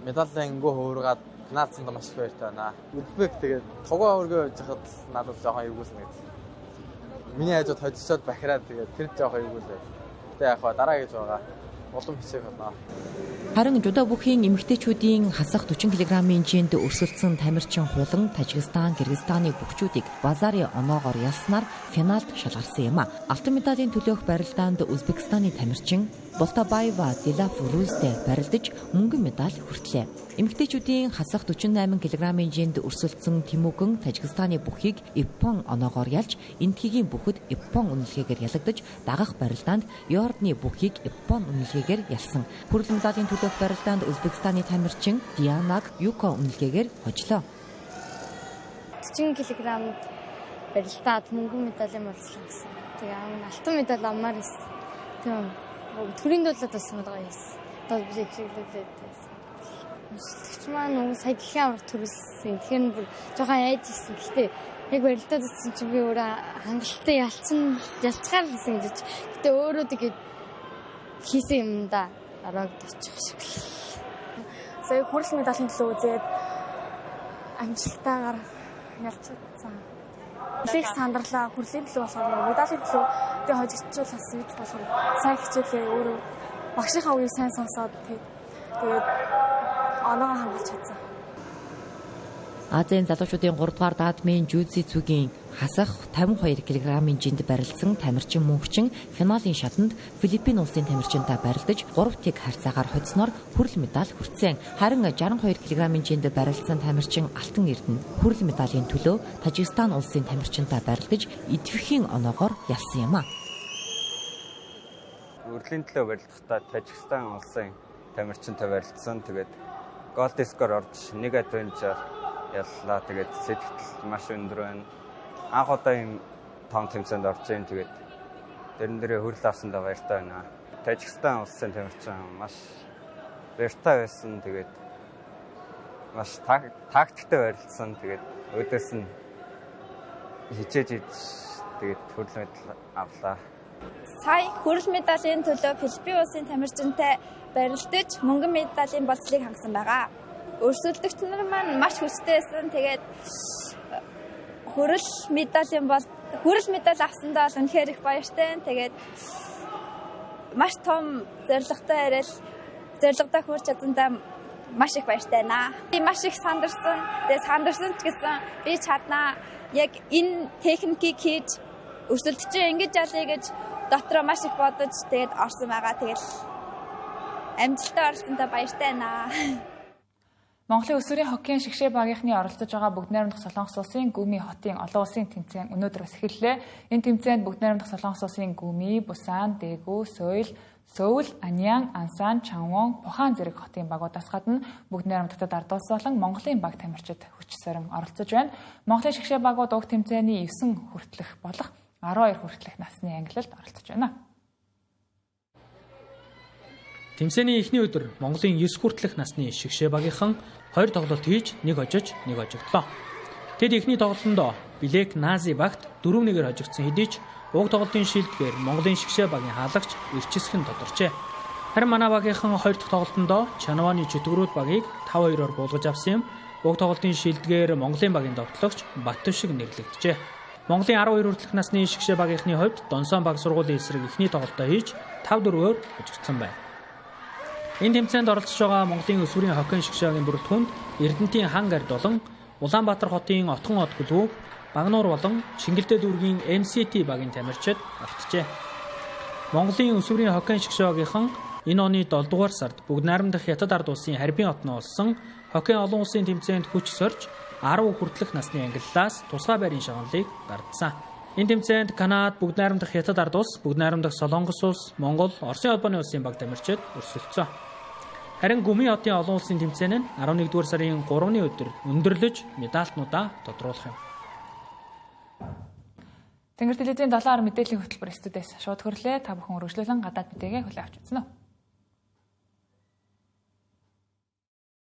медалийн өнгөө хуургаад наацсанд маш их баяртай байна. Узбек тэгээд тогоо өргөө яхад надад жоохон эвгүүлсэн гэдэг. Миний хажууд хожичоод бахираад тэгээд тэр жоохон эвгүүлээ. Тэ яг дараа гэж байгаа. Улам хичээх байна. Харин жудо бүхийн эмэгтэйчүүдийн хасах 40 кг хэмжээнд өрсөлдсөн тамирчин хулан Тажикстан, Кыргызстаны бүхчүүдийг базарын оноогоор ялснаар финалд шалгарсан юм а. Алтан медалийн төлөөх барилдаанд Узбекистаны тамирчин Болтабаева Дилафурузтэй барилдаж мөнгөн медаль хүртлээ. Эмэгтэйчүүдийн хасах 48 кг хэмжээнд өрсөлдсөн Тимүгэн Тажикстаны бүхийг Япон оноогоор ялж, Энтхигийн бүхэд Япон үнэлгээгээр ялагдаж, дагах барилдаанд Йорданы бүхийг Япон үнэлгээгээр ялсан. Хүрэл медалийн төлөөх барилдаанд Узбекистаны тамирчин Дианаг Юко үнэлгээгээр хожлоо. 40 кг барилдаад мөнгөн медалийн боловсон гэсэн. Тэгээ алтан медаль амаар ирсэн. Тэгээ төрийн дуулаад болсон байгаа юм. Одоо би чиглүүлээд байсан. Өсөлтөгч маань уг сая дэлхийн аварга төрүүлсэн. Тэгэхээр нь бүр жоохон айж ирсэн. Гэхдээ яг барилдаад утсан чинь би өөрөө хангалттай ялцгаар хийсэн гэж. Гэтэ өөрөө тэгээд хийсэн юм да. Арагдчих шиг л. Сая хүрэл медалийн төлөө үзээд амжилттайгаар ялцсан. Их сандарлаа хүрлийн төлөө болохоор медалийн төлөө би хожигдчихвал бас гэж болохоор сайн хичээлээ өөрөө багшийнхаа үгийг сайн сонсоод тэгээд оноогоо хангалтч чадсан. Азийн залуучуудын 3 дугаар даадмын жүжицүгийн хасах 52 кг-ийн жинд барилдсан тамирчин мөнхчин финалийн шатанд Филиппин улсын тамирчинтай барилдаж 3 тэг харьцаагаар хоцсноор хүрэл медаль хүртсэн. Харин 62 кг-ийн жинд барилдсан тамирчин Алтан Эрдэнэ хүрэл медалийн төлөө Тажикстан улсын тамирчинтай барилдаж идэвхийн оноогоор ялсан юм а. Үрлийн төлөө барилдахдаа Тажикстан улсын тамирчинтай барилдсан. Тэгээд голд скор орж 1-1 яллаа. Тэгээд сэтгэл маш өндөр байна. Анх удаа ийм том тэмцээнд орж ийн. Тэгээд дэрэн дээрээ хүрэл авсандаа баяртай байна. Тажикстан улсын тамирчин маш баяртай байсан. Тэгээд маш тактиктэй барилдсан. Тэгээд өөдөөс нь хичээж тэгээд хүрэл медаль авлаа. Сая хүрэл медалийн төлөө Филиппин улсын тамирчинтай барилдаж мөнгөн медалийн болцлыг хангасан байгаа. Өрсөлдөгч нар маань маш хүчтэй байсан. Тэгээд хүрэл медаль авсандаа бол үнэхээр их баяртай. Тэгээд маш том зорилготой хүрч чадсандаа маш их баяртай байна. Би маш их сандарсан. Тэгээд сандарсан ч гэсэн би чаднаа. Яг энэ техникийг хийж өрсөлдөгчөө ингэж ялъя гэж дотроо маш их бодож тэгээд орсон байгаа. Тэгээд амжилттай орсондоо баяртай байна. Монголын өсвөрийн хоккейн шигшээ багийнхны оролцож байгаа Бүгд найрамдах Солонгос улсын Гүми хотын олон улсын тэмцээн өнөөдрөөс эхэллээ. Энэ тэмцээнд Бүгд найрамдах Солонгос улсын Гүми, Бусан, Дэгүү, Сөүл, Анян, Ансан, Чанвон, Пухан зэрэг хотын багуудаас гадна Бүгд найрамдахад ард улс болон Монголын баг тамирчид хүч сорин оролцож байна. Монголын шигшээ багууд уг тэмцээний 9 хүртэлх болох 12 хүртэлх насны ангилалд оролцож байна. Тэмцээний эхний өдөр Монголын 9 хүртэлх насны шигшээ багийнхан 2 тоглолт хийж 1 хожиж 1 хожигдлоо. Тэд эхний тоглолтонд Блэк Нази багт 4-1-ээр хожигдсон хэдий ч уг тоглолтын шилдгээр Монголын шигшээ багийн хаалгач эрчисгэн тодорчээ. Харин манай багийнхан 2 дахь тоглолтонд Чанаваны Чөтгөрүүд багийг 5-2-оор буулгаж авсан юм. Уг тоглолтын шилдгээр Монголын багийн довтлогч Баттүшиг нэрлэгджээ. Монголын 12 хүртэлх насны шигшээ багийнхны хувьд Донсон баг сургуулийн эсрэг эхний тоглолтоо хийж 5-4-оор хожигдсон байна. Энэ тэмцээнд оролцож байгаа Монголын өсвөрийн хоккейн шигшээгийн бүрэлдэхүүнд Эрдэнэтийн хан гард болон Улаанбаатар хотын Отгон од клуб, Багнуур болон Шингэлдээ дүүргийн MCT багийн тамирчид автжээ. Монголын өсвөрийн хоккейн шигшээ багийнхан энэ оны 7 дугаар сард Бүгд найрамдах Хятад ард улсын Харбин хотноо олсон хоккейн олон улсын тэмцээнд хүч сорж 10 хүртэлх насны ангиллаас тусгай байрын шагналыг гардсан. Энэ тэмцээнд Канада, Бүгд найрамдах Хятад ард улс, Бүгд найрамдах Солонгос улс, Монгол, Оросын холбооны улсын баг тамирчид өрсөлдсөн. Харин Гүми хотын олон улсын тэмцээн нь 11-р сарын 3-ны өдөр өндөрлөж медальтнуудаа тодруулах юм. Тэнгэр телевизийн 7 мэдээллийн хөтөлбөр студиэс шууд хөрлөө. Та бүхэн үргэлжлүүлэн гадаад мэдээгээ хүлээн авч үзсэн үү?